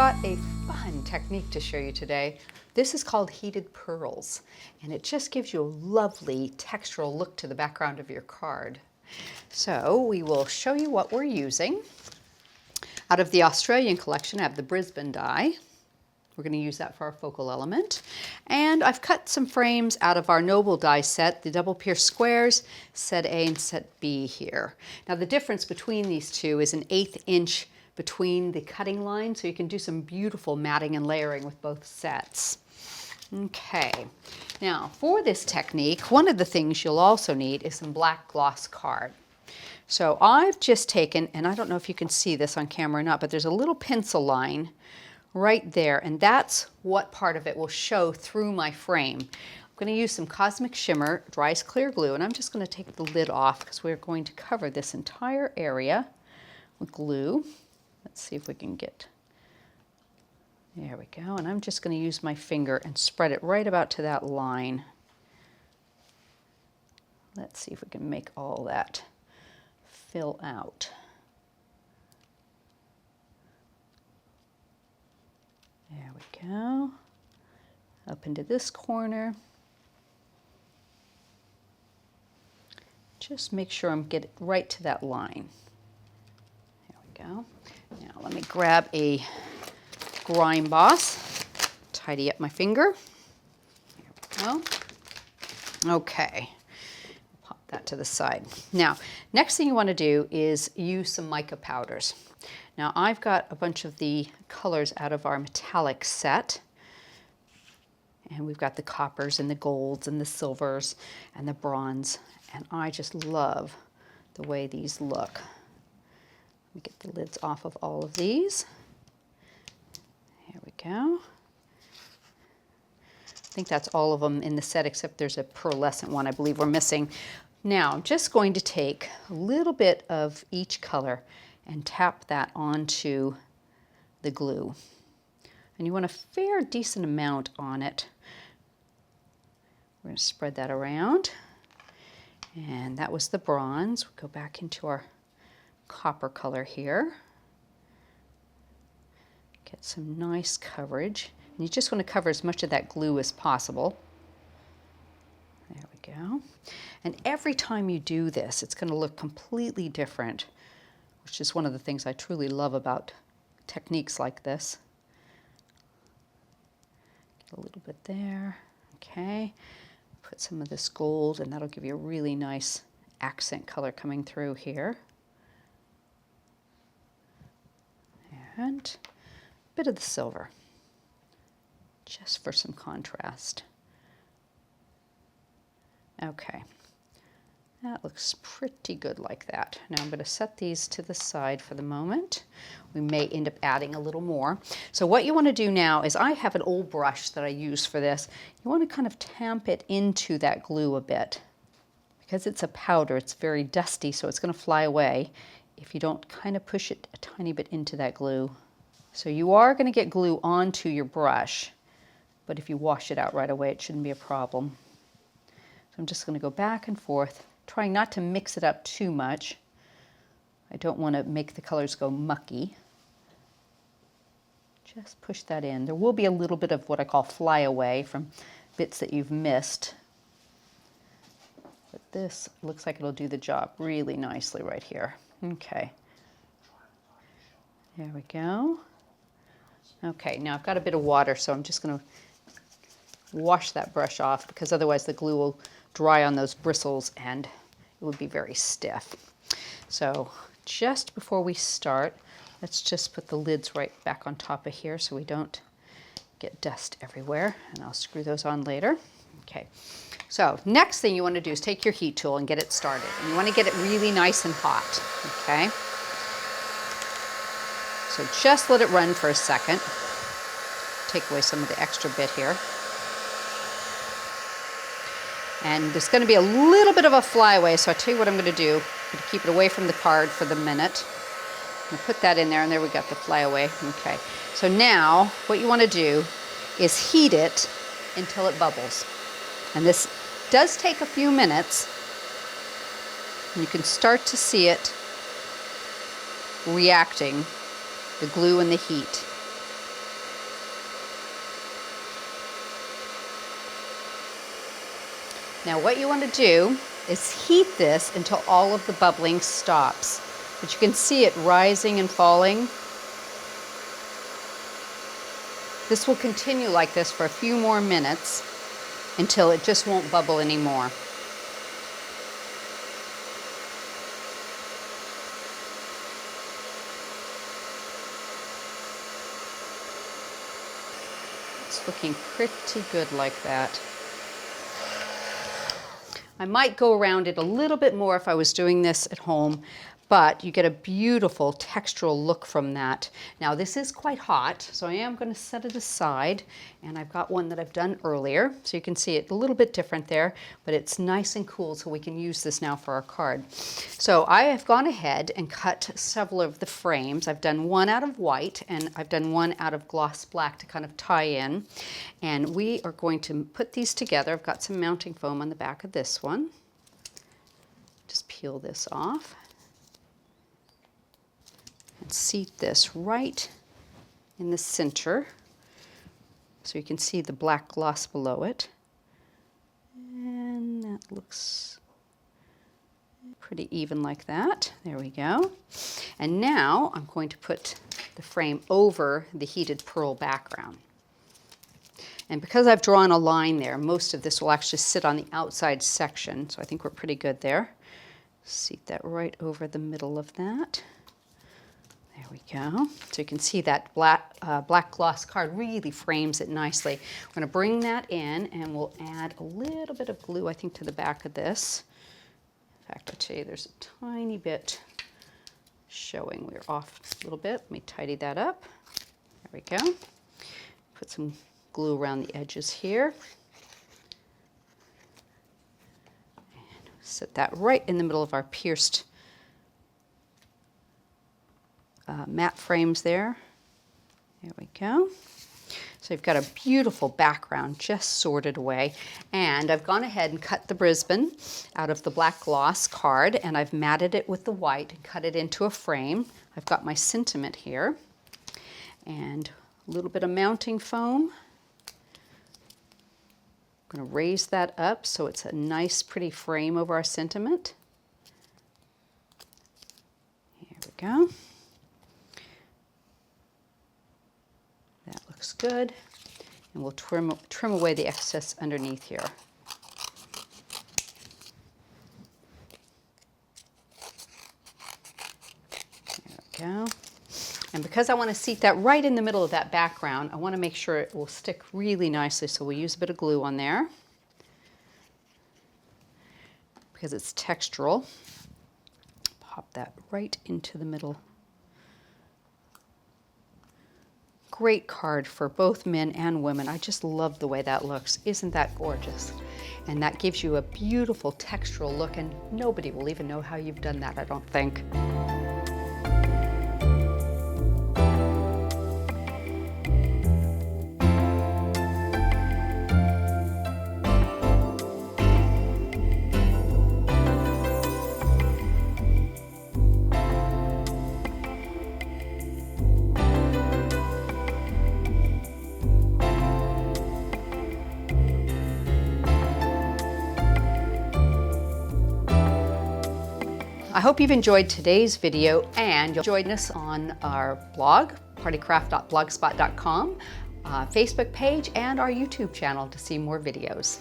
got a fun technique to show you today. This is called heated pearls, and it just gives you a lovely textural look to the background of your card. So we will show you what we're using. Out of the Australian collection, I have the Brisbane die. We're going to use that for our focal element. And I've cut some frames out of our Noble die set, the double pierced squares, set A and set B here. Now the difference between these two is an 1/8 inch between the cutting line, so you can do some beautiful matting and layering with both sets. Okay, now for this technique, one of the things you'll also need is some black gloss card. So I've just taken, and I don't know if you can see this on camera or not, but there's a little pencil line right there, and that's what part of it will show through my frame. I'm going to use some Cosmic Shimmer Dries clear glue, and I'm just going to take the lid off because we're going to cover this entire area with glue. Let's see if we can get, there we go, and I'm just going to use my finger and spread it right about to that line. Let's see if we can make all that fill out. There we go. Up into this corner. Just make sure I'm getting right to that line. There we go. Now let me grab a grime boss, tidy up my finger. There we go. Okay, pop that to the side. Now, next thing you want to do is use some mica powders. Now I've got a bunch of the colors out of our metallic set, and we've got the coppers and the golds and the silvers and the bronze, and I just love the way these look. Let me get the lids off of all of these. Here we go. I think that's all of them in the set except there's a pearlescent one I believe we're missing. Now I'm just going to take a little bit of each color and tap that onto the glue. And you want a fair decent amount on it. We're going to spread that around. And that was the bronze. We'll go back into our copper color here. Get some nice coverage. And you just want to cover as much of that glue as possible. There we go. And every time you do this, it's going to look completely different, which is one of the things I truly love about techniques like this. Get a little bit there. Okay. Put some of this gold, and that'll give you a really nice accent color coming through here. And a bit of the silver, just for some contrast. Okay, that looks pretty good like that. Now I'm going to set these to the side for the moment. We may end up adding a little more. So what you want to do now is, I have an old brush that I use for this. You want to kind of tamp it into that glue a bit. Because it's a powder, it's very dusty, so it's going to fly away if you don't kind of push it a tiny bit into that glue. So you are going to get glue onto your brush, but if you wash it out right away, it shouldn't be a problem. So I'm just going to go back and forth, trying not to mix it up too much. I don't want to make the colors go mucky. Just push that in. There will be a little bit of what I call flyaway from bits that you've missed. But this looks like it'll do the job really nicely right here. Okay. There we go. Okay, now I've got a bit of water, so I'm just going to wash that brush off, because otherwise the glue will dry on those bristles and it would be very stiff. So just before we start, let's just put the lids right back on top of here so we don't get dust everywhere, and I'll screw those on later. Okay, so next thing you want to do is take your heat tool and get it started. And you want to get it really nice and hot, okay? So just let it run for a second. Take away some of the extra bit here. And there's going to be a little bit of a flyaway, so I'll tell you what I'm going to do. I'm going to keep it away from the card for the minute. I'm going to put that in there, and there we got the flyaway. Okay, so now what you want to do is heat it until it bubbles. And this does take a few minutes. And you can start to see it reacting, the glue and the heat. Now what you want to do is heat this until all of the bubbling stops. But you can see it rising and falling. This will continue like this for a few more minutes until it just won't bubble anymore. It's looking pretty good like that. I might go around it a little bit more if I was doing this at home, but you get a beautiful textural look from that. Now this is quite hot, so I am going to set it aside, and I've got one that I've done earlier, so you can see it a little bit different there, but it's nice and cool, so we can use this now for our card. So I have gone ahead and cut several of the frames. I've done one out of white, and I've done one out of gloss black to kind of tie in, and we are going to put these together. I've got some mounting foam on the back of this one. Just peel this off. And seat this right in the center so you can see the black gloss below it. And that looks pretty even like that. There we go. And now I'm going to put the frame over the heated pearl background. And because I've drawn a line there, most of this will actually sit on the outside section, so I think we're pretty good there. Seat that right over the middle of that. There we go. So you can see that black gloss card really frames it nicely. We're going to bring that in, and we'll add a little bit of glue, I think, to the back of this. In fact, I'll tell you, there's a tiny bit showing. We're off a little bit. Let me tidy that up. There we go. Put some glue around the edges here. And set that right in the middle of our pierced matte frames there. There we go. So you've got a beautiful background just sorted away. And I've gone ahead and cut the Brisbane out of the black gloss card, and I've matted it with the white and cut it into a frame. I've got my sentiment here and a little bit of mounting foam. I'm going to raise that up so it's a nice pretty frame over our sentiment. Here we go. That looks good. And we'll trim away the excess underneath here. There we go. And because I want to seat that right in the middle of that background, I want to make sure it will stick really nicely, so we'll use a bit of glue on there because it's textural. Pop that right into the middle. Great card for both men and women. I just love the way that looks. Isn't that gorgeous? And that gives you a beautiful textural look, and nobody will even know how you've done that, I don't think. I hope you've enjoyed today's video, and you'll join us on our blog, partycraft.blogspot.com, Facebook page, and our YouTube channel to see more videos.